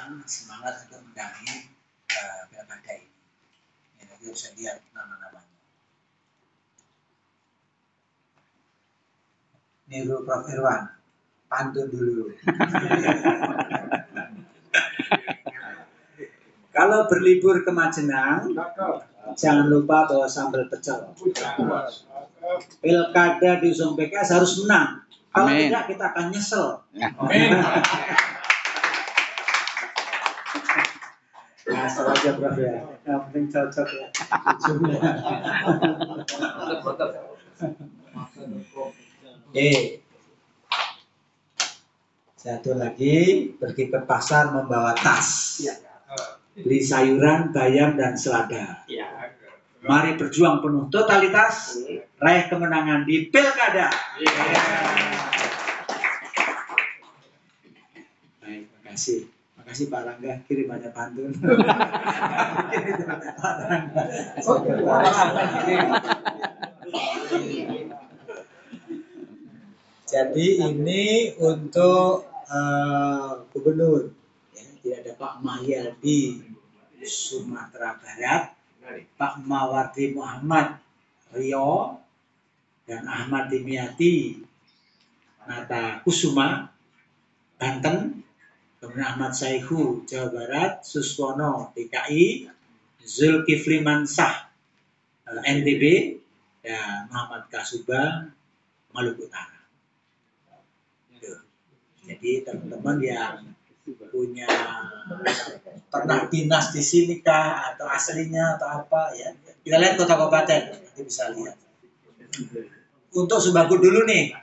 teman-teman semangat untuk mendampingi pilkada ini. Ya, nanti bisa lihat nama-namanya. Niru Prof. Irwan, pantun dulu. Kalau berlibur ke Majenang, jangan lupa bawa sambal pecel. Pilkada diusung PKS harus menang. Kalau tidak, kita akan nyesel. Amin. Nah, asal aja Prof ya. Yang penting cocok ya. Oke. Satu lagi, pergi ke pasar membawa tas. Beli sayuran, bayam, dan selada. Mari berjuang penuh totalitas, raih kemenangan di pilkada. Baik, makasih. Makasih Pak Rangga, kirimannya pantun. Jadi ini untuk gubernur. Ya, tidak ada Pak Mahyadi Sumatera Barat, Pak Mawardi Muhammad Rio, dan Ahmad Dimyati Nata Kusuma Banten, kemudian Ahmad Saihu Jawa Barat, Suswono DKI, Zulkifli Mansah NTB, dan Muhammad Kasuba Maluku Utara. Jadi teman-teman yang punya pernah dinas di sini kah atau aslinya atau apa ya, kita lihat kota kabupaten, nanti bisa lihat. Untuk sembako dulu nih.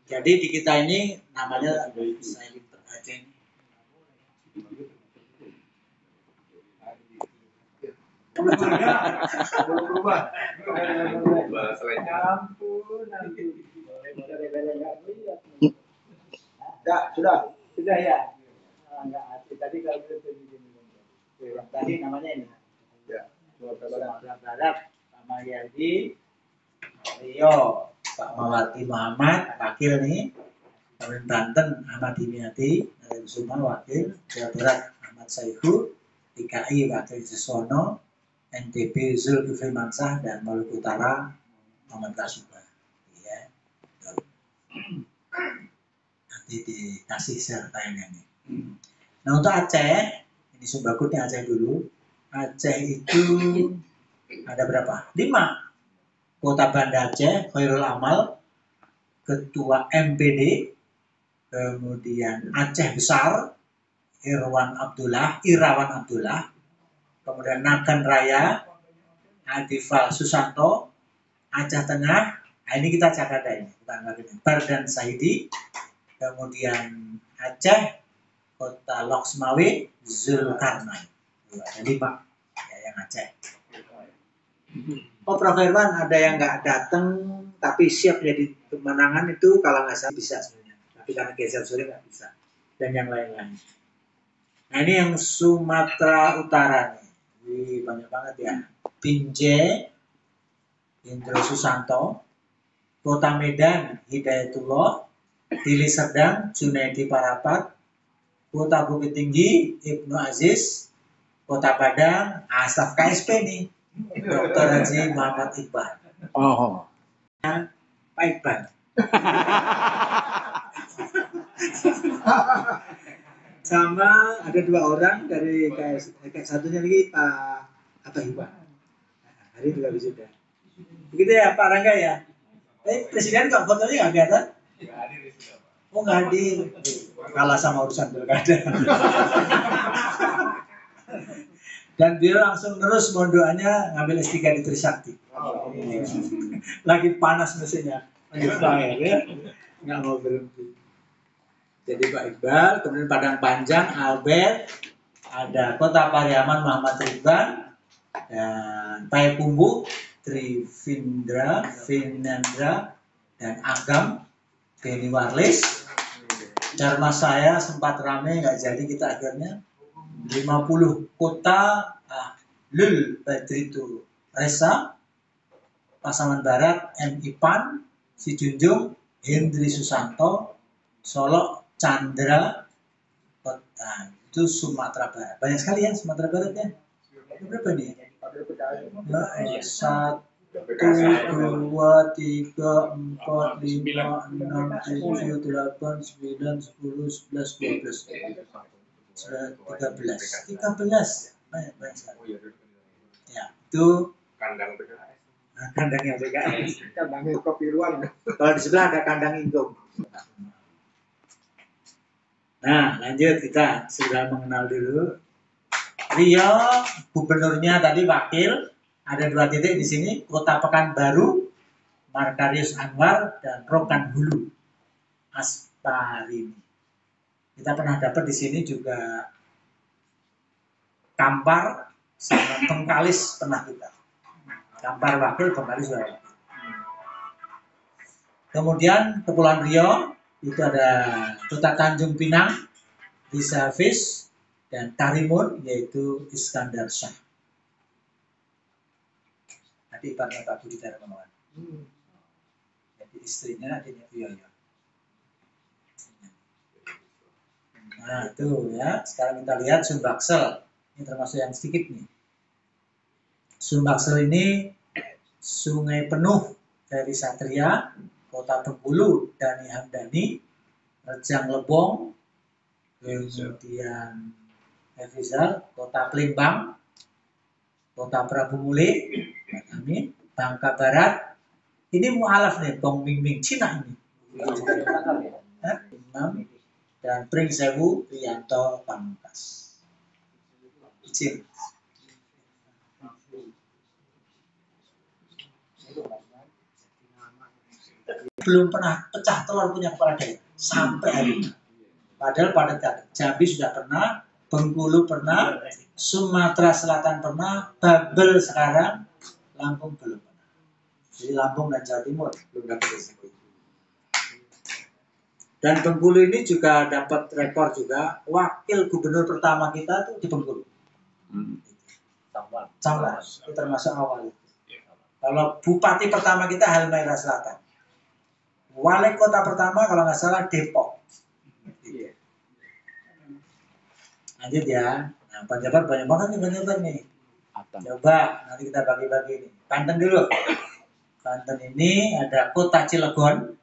Jadi di kita ini namanya saya lihat aja ini. Sudah ya. Enggak, tadi kalau tadi namanya ini. Ya. Sumatera Barat, Pak Mahyadi Rio, Pak Mawardi Muhammad wakil nih. Kemudian Banten Ahmad Dimyati, Kusuma wakil, Jawa Barat Ahmad Saihu, DKI wakil Suswono, NTB Zulkifli Mansah, dan Maluku Utara Muhammad Kasuba. Ya. Nanti dikasih sertanya nih. Nah untuk Aceh, ini sembakutnya Aceh dulu. Aceh itu ada berapa? 5. Kota Banda Aceh, Khairul Amal, Ketua MPD, kemudian Aceh Besar, Irawan Abdullah, kemudian Nagan Raya, Adifal Susanto, Aceh Tengah, nah ini kita catat ini, Bardan Saidi, kemudian Aceh, Kota Loksmawe, Zulkarnain. Jadi Pak, ya, yang Aceh. Oh, Prof. Irwan ada yang nggak datang tapi siap jadi kemenangan itu kalau nggak salah bisa sebenarnya. Tapi karena geser sore nggak bisa. Dan yang lain-lain. Nah ini yang Sumatera Utara nih. Wih, banyak banget ya. Binjai, Indro Susanto, Kota Medan, Hidayatullah, Dili Serdang, Junaidi Parapat, Kota Bukit Tinggi, Ibnu Aziz, Kota Padang, staf KSP nih, Dr. Haji Muhammad Iqbal. Oh. Pak Iqbal. Sama ada 2 orang dari satunya lagi Pak Iqbal. Hari juga wisuda. Begitu ya Pak Rangga ya. Presiden kok fotonya nggak kelihatan? Oh nggak hadir. Kalah sama urusan pilkada. Dan dia langsung terus mondoannya ngambil S3 di Trisakti. Lagi panas mesinnya. Lagi fire ya. Nggak mau berhenti. Jadi Pak Iqbal, kemudian Padang Panjang, Albert, ada Kota Pariaman Muhammad Ridwan, dan Payakumbuh, Trivindra, dan Agam, Beni Warlis. Dharma saya sempat rame, nggak jadi kita akhirnya 50 kota Lul Badritu Resa, Pasaman Barat M. Ipan, Sijunjung, Hendri Susanto, Solo Chandra, itu Sumatera Barat. Banyak sekali ya Sumatera Barat ya. Berapa nih? Ya, 1, 2, 3, 4, 5, 6, 7, 8, 9, 10, 11, 12, 13. Banyak sekali. Ya, itu kandangnya PKS. Kandangnya kopi ruang. Kalau di sebelah ada kandang Ingkung. Nah, lanjut kita sudah mengenal dulu. Rio, gubernurnya tadi wakil, ada 2 titik di sini, Kota Pekanbaru, Markarius Anwar, dan Rokan Hulu, Asparini. Kita pernah dapat di sini juga Kampar sama Bengkalis pernah kita. Kampar wakil, Bengkalis wakil. Kemudian Kepulauan Riau itu ada Kota Tanjung Pinang, Risa Hafiz, dan Karimun yaitu Iskandar Shah. Adik iparnya Pak Budi Darmawan. Jadi istrinya adiknya Riau. Nah itu ya. Sekarang kita lihat Sumbaksel. Ini termasuk yang sedikit nih. Sumbaksel ini sungai penuh dari Satria, Kota Bengkulu, Dani Hamdani, Rejang Lebong, kemudian Efizal, Kota Palembang, Kota Prabu Mule, Bangka Barat. Ini mualaf nih, Bong Ming Cina ini. Imam dan Pring Sewu Rianto Pamungkas. Izin. Belum pernah pecah telur punya kepala daerah sampai hari ini. Padahal pada Jambi sudah pernah, Bengkulu pernah, Sumatera Selatan pernah, Babel sekarang, Lampung belum pernah. Jadi Lampung dan Jawa Timur belum dapat disebut. Dan Bengkulu ini juga dapat rekor juga, wakil gubernur pertama kita tuh di Bengkulu. Cangwas, itu termasuk awal itu. Kalau bupati pertama kita Halmahera Selatan. Wali kota pertama kalau nggak salah Depok. Lanjut ya. Nah, penjabat banyak banget nih penjabat nih. Coba nanti kita bagi-bagi nih. Banten dulu. Banten ini ada Kota Cilegon.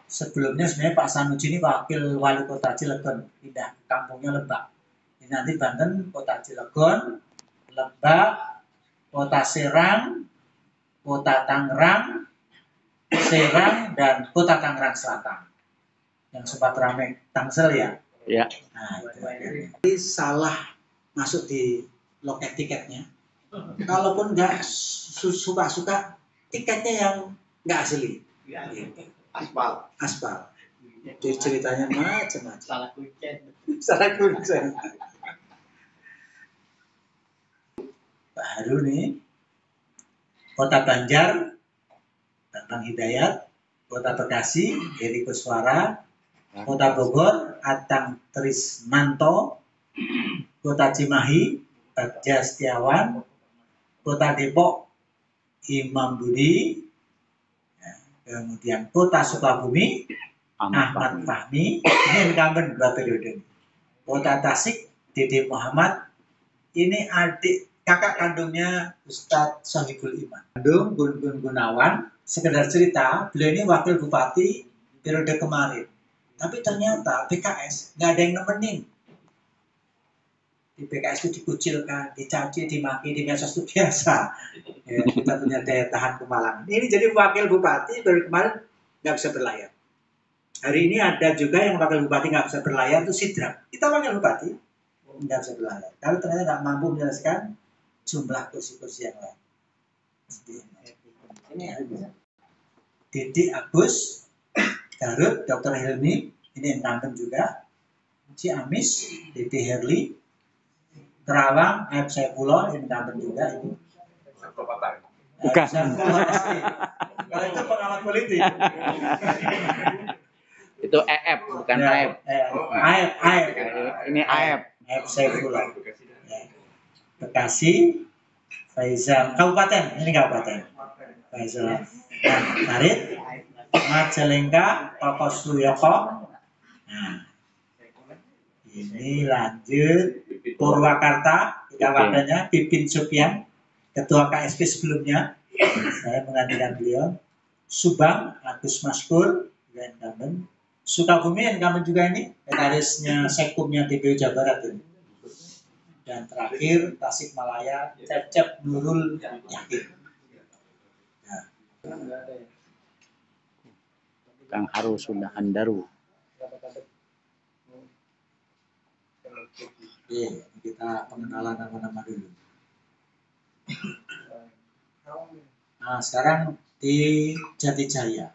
Sebelumnya sebenarnya Pak Sanusi ini wakil wali kota Cilegon, pindah kampungnya Lebak. Ini nanti Banten Kota Cilegon, Lebak, Kota Serang, Kota Tangerang, Serang, dan Kota Tangerang Selatan. Yang sempat ramai Tangsel ya. Ya. Nah, itu salah masuk di loket tiketnya. Kalaupun nggak suka-suka, tiketnya yang nggak asli. Aspal. Jadi ceritanya macam-macam. Salah kuncen. Baru nih, Kota Banjar, Bambang Hidayat, Kota Bekasi, Heri Kuswara, Kota Bogor, Atang Trismanto, Kota Cimahi, Bagja Setiawan, Kota Depok, Imam Budi, kemudian Kota Sukabumi, Ahmad Fahmi, ini incumbent 2 periode. Kota Tasik, Dede Muhammad, ini adik kakak kandungnya Ustadz Sohibul Iman. Bandung, Gun Gunawan, sekedar cerita, beliau ini wakil bupati periode kemarin. Tapi ternyata PKS nggak ada yang nemenin. Di PKS itu dikucilkan, dicaci, dimaki, di medsos itu biasa. Ya, kita punya daya tahan kemalangan. Ini jadi wakil bupati dari kemarin nggak bisa berlayar. Hari ini ada juga yang wakil bupati nggak bisa berlayar, itu Sidra. Kita wakil bupati nggak bisa berlayar. Kalau ternyata nggak mampu menjelaskan jumlah kursi-kursi yang lain. Ini Didi Agus, Garut, Dr. Helmi, ini incumbent juga. Ciamis, Didi Herli, Kerawang, Aib Saifullah, incumbent juga ini. Bukan. Kalau itu pengamat politik. Itu EF, bukan Ya, AF. Aib. Ini AF. Aib Saifullah. Ya. Bekasi, Faizal, kabupaten, ini kabupaten. Faizal Farid, Majalengka, Toko Suyoko. Nah, Ini lanjut Purwakarta, kita wakilnya Pipin Sopian, Ketua KSP sebelumnya, saya menggantikan beliau. Subang, Agus Maskur, incumbent. Sukabumi incumbent juga ini, sekretarisnya Sekumnya DPU Jawa Barat ini. Dan terakhir Tasikmalaya, Cecep Nurul Yakin. Nah. Kang Haru sudah Handaru. Oke, kita pengenalan nama-nama dulu. Nah, sekarang di Jatijaya.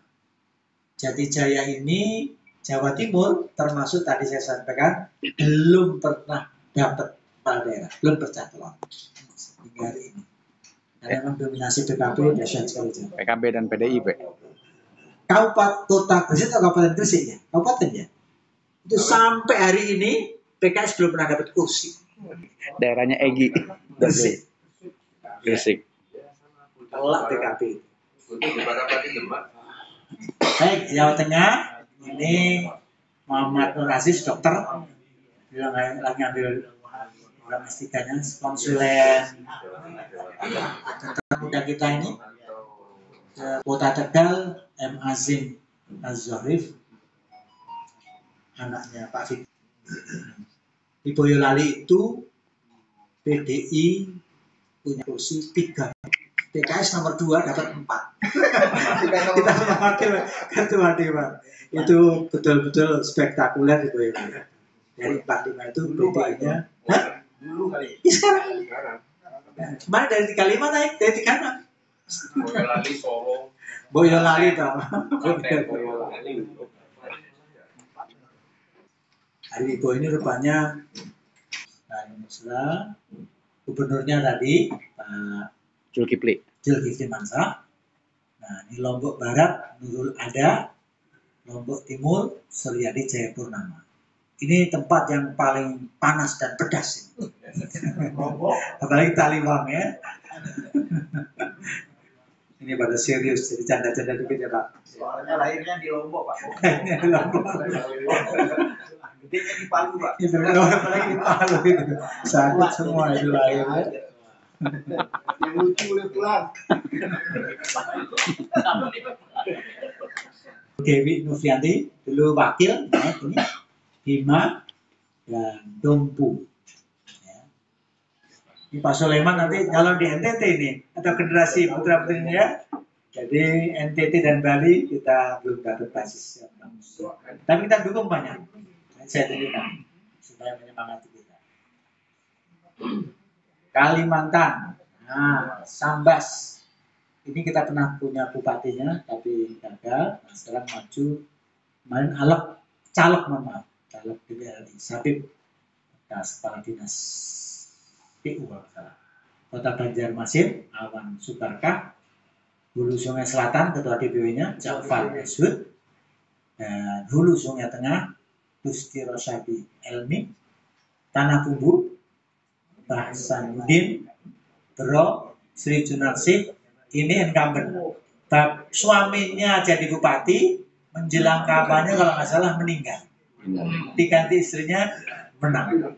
Jatijaya ini Jawa Timur, termasuk tadi saya sampaikan, belum pernah dapat kepala daerah, belum bercalon hingga hari ini. Karena memang dominasi PKB dahsyat sekali. PKB dan PDIP. Kabupaten Kota Gresik atau Kabupaten Gresik ya? Kabupaten ya? Itu sampai hari ini PKS belum pernah dapat kursi. Daerahnya Egi. Gresik. Gresik. Telak PKB. Baik, Jawa Tengah ini Muhammad Nur Aziz, dokter. Dia lagi ambil program S3-nya, konsulen tentara muda kita ini. Kota Tegal, M. Azim Az-Zorif, anaknya Pak Fit. Di Boyolali itu PDI punya kursi 3, PKS nomor 2 dapat 4. Kita wakil ketua dewan. Itu betul-betul spektakuler di Boyolali. Dari 45 itu PDI-nya. Dulu kali. Ya sekarang. Kemarin dari 35 naik dari 36. Boyolali, Solo. Boyolali toh. Hari Ibu ini rupanya Musra, gubernurnya tadi Pak Zulkifli. Zulkifli Mansa. Nah, ini Lombok Barat Nurul Ada, Lombok Timur Suryadi Jayapurnama. Ini tempat yang paling panas dan pedas. Apalagi Taliwang ya. Ini pada serius, jadi canda-canda dikit ya Pak. Soalnya lahirnya di Lombok, Pak. Lahirnya di Lombok. Gedenya di Palu, Pak. Itu apalagi di Palu itu. Sakit semua itu lahirnya. Yang lucu boleh pulang. Dewi Novianti, dulu wakil, ya, ini Bima dan Dompu. Ini Pak Soleman nanti kalau di NTT ini atau generasi putra putrinya ya. Jadi NTT dan Bali kita belum dapat basis. Tapi kita dukung banyak. Saya tunjukkan supaya menyemangati kita. Kalimantan, nah Sambas. Ini kita pernah punya bupatinya tapi gagal. Nah, sekarang maju kemarin caleg DPRD Sabib bekas kepala dinas PU kalau salah. Kota Banjarmasin, Awan Subarkah. Hulu Sungai Selatan, Ketua DPW-nya Ja'far Esud. Dan Hulu Sungai Tengah, Gusti Rosabi Elmi. Tanah Bumbu, Mbah Sanudin, Bro, Sri Junarsih. Ini incumbent. Suaminya jadi bupati, menjelang kampanye kalau nggak salah meninggal. Diganti istrinya menang.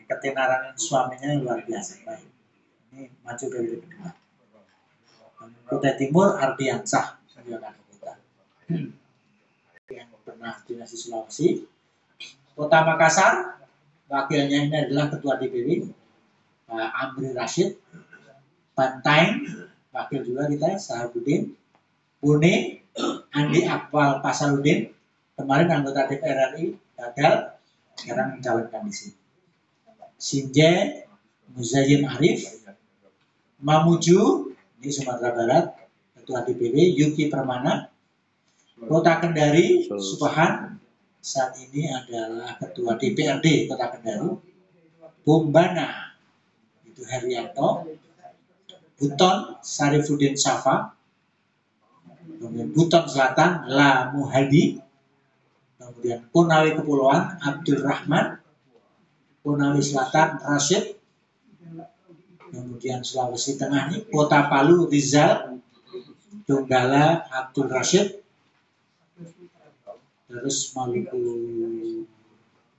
Ketenaran suaminya luar biasa baik. Ini maju periode kedua. Kutai Timur Ardiansah kita. Yang pernah dinas di Sulawesi. Kota Makassar wakilnya ini adalah Ketua DPW Pak Amri Rashid. Bantaeng wakil juga kita Sahabudin. Pune Andi Akmal Pasarudin, kemarin anggota DPR RI gagal, sekarang mencalonkan di sini. Sinjai Muzayyin Arif. Mamuju di Sumatera Barat, Ketua DPW Yuki Permana. Kota Kendari Supahan saat ini adalah Ketua DPRD Kota Kendari. Bombana itu Herianto. Buton Sarifuddin Safa. Kemudian Buton Selatan La Muhadi. Kemudian Konawe Kepulauan Abdul Rahman. Konawe Selatan Rashid. Kemudian Sulawesi Tengah ini Kota Palu Rizal. Donggala Abdul Rashid. Terus Maluku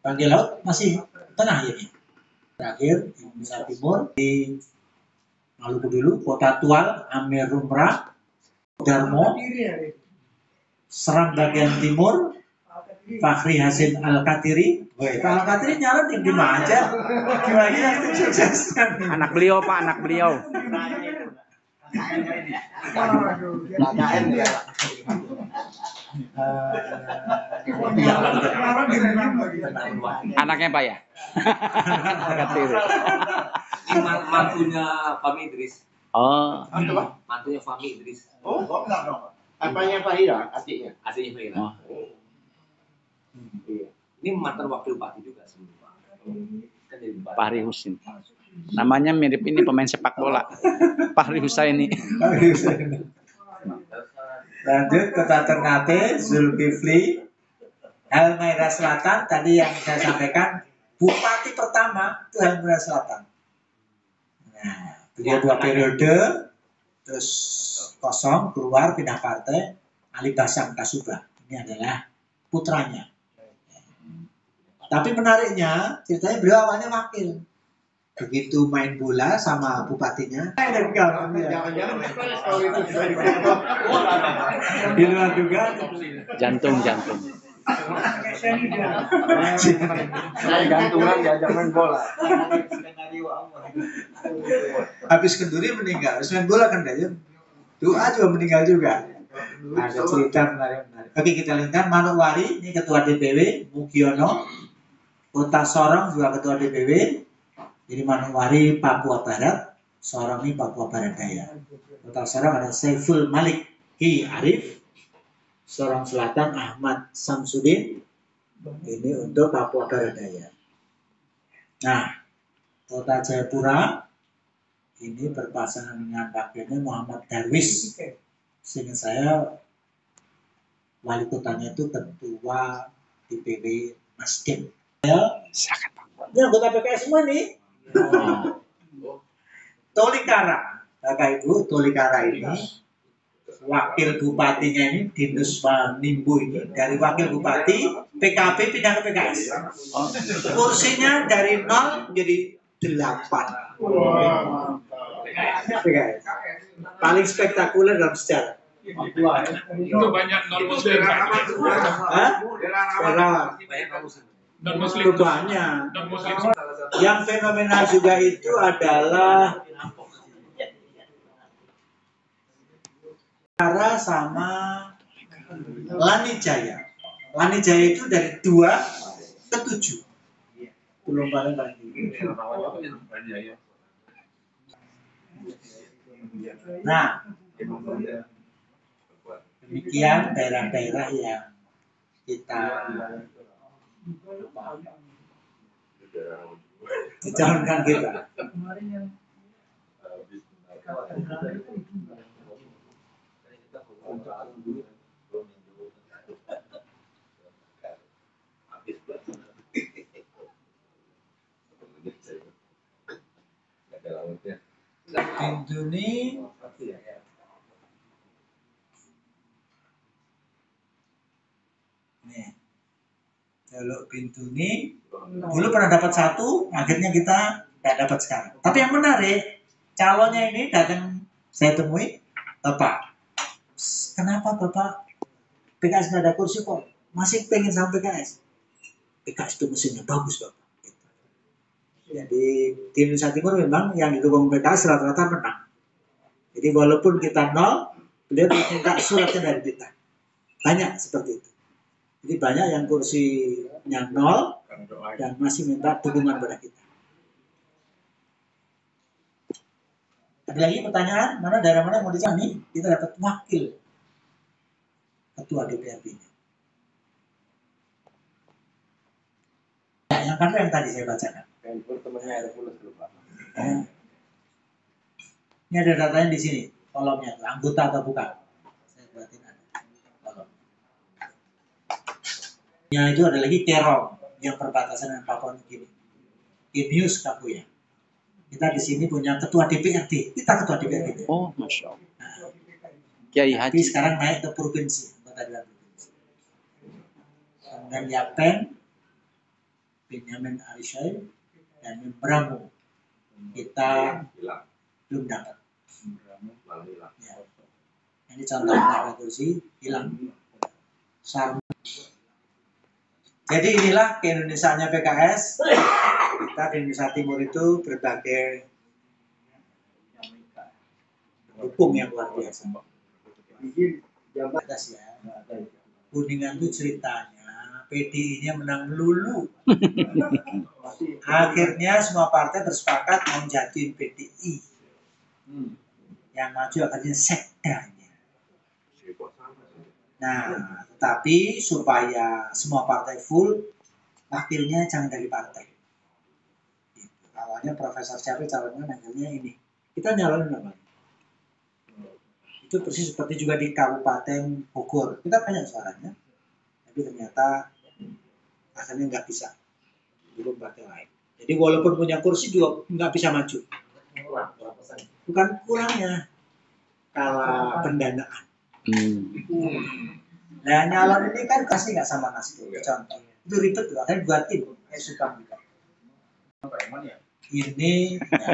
Bangkai Laut masih tengah ini. Terakhir di Indonesia Timur di Maluku dulu, Kota Tual, Amir Rumrah, Darmo, Serang bagian timur, Fakhri Hasim Al-Katiri. Woi, Pak Al-Katiri nyalon di mana aja? Gimana itu suksesnya? Anak beliau Pak, anak beliau. KKN dia. Anaknya Pak ya? Katir. Ini mantunya Fahmi Idris. Oh, Mantunya Fahmi Idris. Oh, enggak dong. Apanya Pak Ira? Adiknya. Aslinya Fahira. Oh. Iya. Ini mantan wakil bupati juga sebelumnya. Kan jadi bupati. Fahri Husin. Namanya mirip ini pemain sepak bola. Fahri Husaini. Lanjut Kota Ternate, Zulkifli, Halmahera Selatan. Tadi yang saya sampaikan, bupati pertama itu Halmahera Selatan. Nah, beliau 2 periode, terus kosong, keluar, pindah partai, Ali Basam Kasubah. Ini adalah putranya. Tapi menariknya, ceritanya beliau awalnya wakil. Begitu main bola sama bupatinya, Jangan-jangan kalau itu sudah difoto. di luar juga. Jantung. Saya gantungan diajak main bola. Habis kenduri meninggal, habis main bola kan dia. Doa juga meninggal juga. Ada cerita menarik. Oke, kita lihat Manokwari, ini ketua DPW, Mugiono. Kota Sorong juga ketua DPW. Jadi Manokwari Papua Barat, Sorong ini Papua Barat Daya. Kota Sorong ada Saiful Malik Ki Arif, Sorong Selatan Ahmad Samsudin, ini untuk Papua Barat Daya. Nah, Kota Jayapura ini berpasangan dengan wakilnya Muhammad Darwis. Sehingga saya wali kotanya itu ketua DPW Nasdem. Silakan Pak. Ini anggota PKS semua nih. Tolikara, kakak ibu Tolikara ini wakil bupatinya ini Dinus Nimbu ini dari wakil bupati PKB pindah ke PKS. Kursinya dari 0 menjadi 8. PKS. Paling spektakuler dalam sejarah. Itu banyak non muslim. Hah? Era Non muslim. itu banyak. Non muslim. Yang fenomenal juga itu adalah Cara sama Lani Jaya. Lani Jaya itu dari 2 ke 7. Belum paling tinggi. Nah, demikian daerah-daerah yang kita dicalonkan kita. Pintu ini nih, jalur pintu ini dulu pernah dapat 1, akhirnya kita nggak dapat sekarang. Tapi yang menarik, calonnya ini datang saya temui, Bapak, kenapa Bapak PKS nggak ada kursi kok? Masih pengen sama PKS? PKS itu mesinnya bagus Bapak. Jadi di Indonesia Timur memang yang didukung PKS rata-rata menang. Jadi walaupun kita 0, beliau minta suratnya dari kita. Banyak seperti itu. Jadi banyak yang kursinya 0 dan masih minta dukungan pada kita. Ada lagi pertanyaan? Mana daerah mana yang mau dicari? Nih, kita dapat wakil ketua DPRD-nya. Nah, yang kan yang tadi saya bacakan. Ini ada datanya di sini, kolomnya, anggota atau bukan. Saya buatin ada kolom. Yang itu ada lagi Kerong yang perbatasan dengan Papua Nugini. Kimius Kapuya. Kita di sini punya ketua DPRD, kita ketua DPRD. Oh, Masya Allah. Kiai Tapi Haji. sekarang naik ke provinsi, anggota dewan provinsi. Kemudian Yapen, Benyamin Arishay, dan Membramu. Kita Hilang. belum dapat. Malah hilang. Ya. Ini contoh tenaga kursi hilang. Jadi inilah keindonesiaannya PKS. Kita di Indonesia Timur itu berbagai pendukung yang luar biasa. Atas ya. Kuningan itu ceritanya PDI-nya menang melulu. Akhirnya semua partai bersepakat mau jatuhin PDI. Yang maju akhirnya sekdanya. Nah, tetapi supaya semua partai full, wakilnya jangan dari partai. Gitu. Awalnya Profesor siapa calonnya, akhirnya ini. Kita nyalonin apa? Itu persis seperti juga di Kabupaten Bogor. Kita banyak suaranya, tapi ternyata akhirnya nggak bisa. Belum partai lain. Jadi walaupun punya kursi juga nggak bisa maju. Bukan kurangnya, kalah pendanaan. Nah, nyalon ini kan pasti nggak sama nasib. Contoh, itu ribet loh, kan buat tim, kayak suka juga. Ini ya,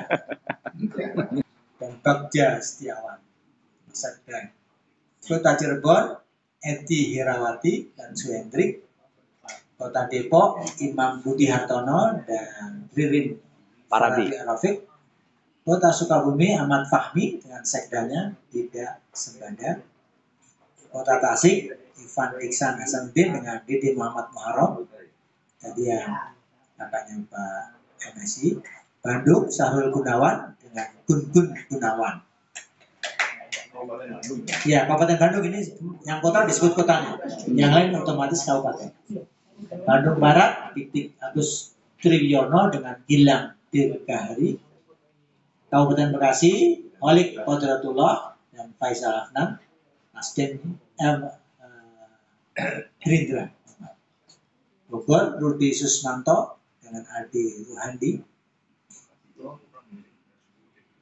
dan Bagja Setiawan, Sekda. Kota Cirebon, Eti Hirawati dan Suhendrik. Kota Depok, Imam Budi Hartono dan Ririn Parabi. Rafiq. Kota Sukabumi, Ahmad Fahmi dengan sekdanya Dida Sembada. Kota Tasik, Ivan Iksan Hasanuddin dengan Didi Muhammad Muharram. Tadi yang kakaknya Pak MSI. Bandung, Sahrul Gunawan dengan Gun Gunawan. Ya, Kabupaten Bandung ini yang kota disebut kotanya, yang lain otomatis kabupaten. Bandung Barat, Titik Agus Triyono dengan Gilang Dirgahari. Kabupaten Bekasi, Holik Kodratullah dan Faisal Afnan. Nasdem Gerindra. Bogor, Rudi Susmanto dengan Adi Ruhandi.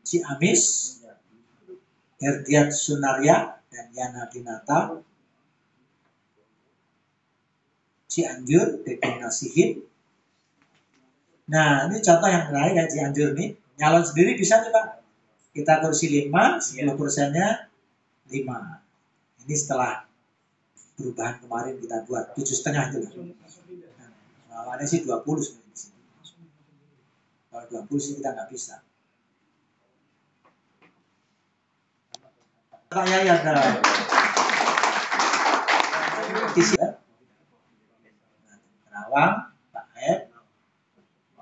Ciamis, Herdiat Sunaria dan Yana Dinata. Cianjur, Dede Nasihin. Nah, ini contoh yang menarik ya Cianjur nih. Nyalon sendiri bisa nih Pak. Kita kursi 5, 10%-nya 5. Ini setelah perubahan kemarin kita buat 7,5 itu. Nah, awalnya sih 20 sebenarnya. Kalau 20 sih kita nggak bisa. Saya yang Kerawang, Pak Ed,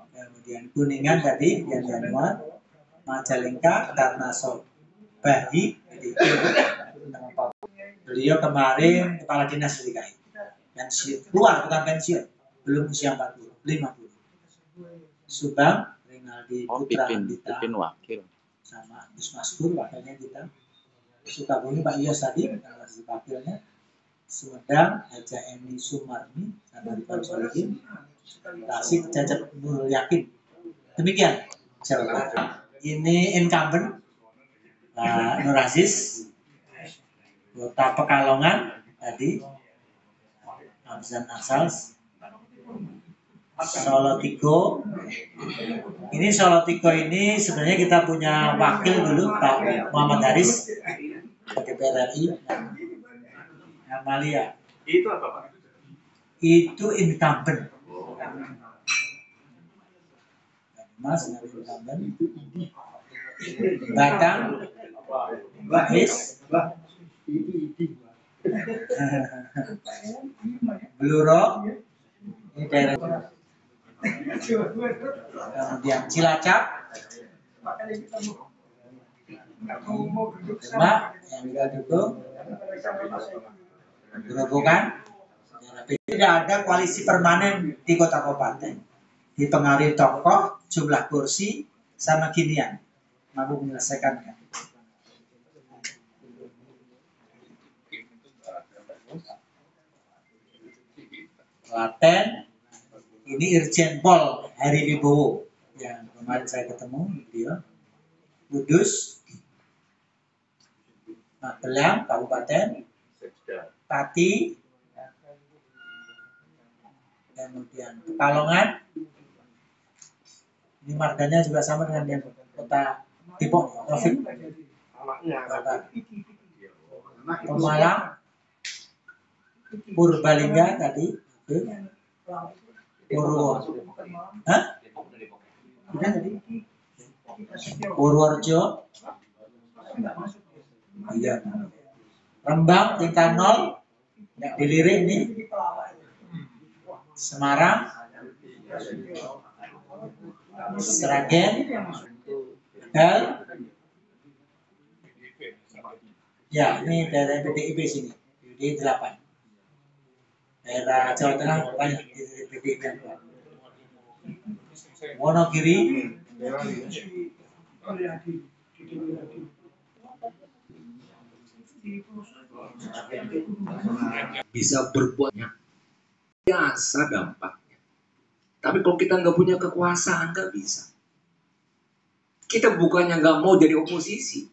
kemudian Kuningan tadi, Yan Januar, Majalengka, Karnaso, Bahi, beliau kemarin kepala dinas DKI, pensiun, keluar bukan pensiun, belum usia 40, 50. Subang, Rinaldi Putra Andita, wakil. sama Gus Maskur, wakilnya kita. Sukabumi Pak Iyos tadi, wakilnya. Sumedang, Haja Eni Sumarni, sama Rifan Solihin. Tasik, Cacat Nurul Yakin. Demikian jawaban. Ini incumbent Pak Nur Aziz. Kota Pekalongan tadi Hamzan Asal. Solo Tigo. Ini Solo Tigo ini sebenarnya kita punya wakil dulu Pak Muhammad Haris DPR RI. Amalia. Itu apa Pak? Itu incumbent. Mas incumbent. Batang. Bahis. Bluro. Ini daerah. Kemudian Cilacap. Demak yang kita dukung. Gerobokan. Tidak ada koalisi permanen di kota kabupaten. Dipengaruhi tokoh, jumlah kursi, sama ginian. Mampu menyelesaikannya. Klaten, ini Irjen Pol Heri Wibowo yang kemarin saya ketemu dia. Kudus, Magelang, Kabupaten, Pati, kemudian Pekalongan. Ini marganya juga sama dengan yang kota Depok, Taufik. Pemalang, Purbalingga tadi, Hah? Udah tadi? Purworejo, iya. Rembang tingkat 0, nggak dilirik ini. Semarang, Sragen, Tegal. Ya, ini daerah PDIP sini, PDIP 8. Daerah Jawa Tengah banyak di PDIP yang kuat. Wonogiri, Bisa berbuatnya biasa dampaknya. Tapi kalau kita nggak punya kekuasaan nggak bisa. Kita bukannya nggak mau jadi oposisi.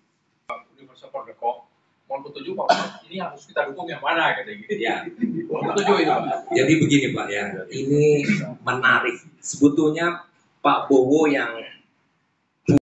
Universal for the Cop. Mau setuju Pak, ini harus kita dukung yang mana kayak gitu. Ya. Setuju itu Pak. Jadi begini Pak ya, ini menarik. Sebetulnya Pak Bowo yang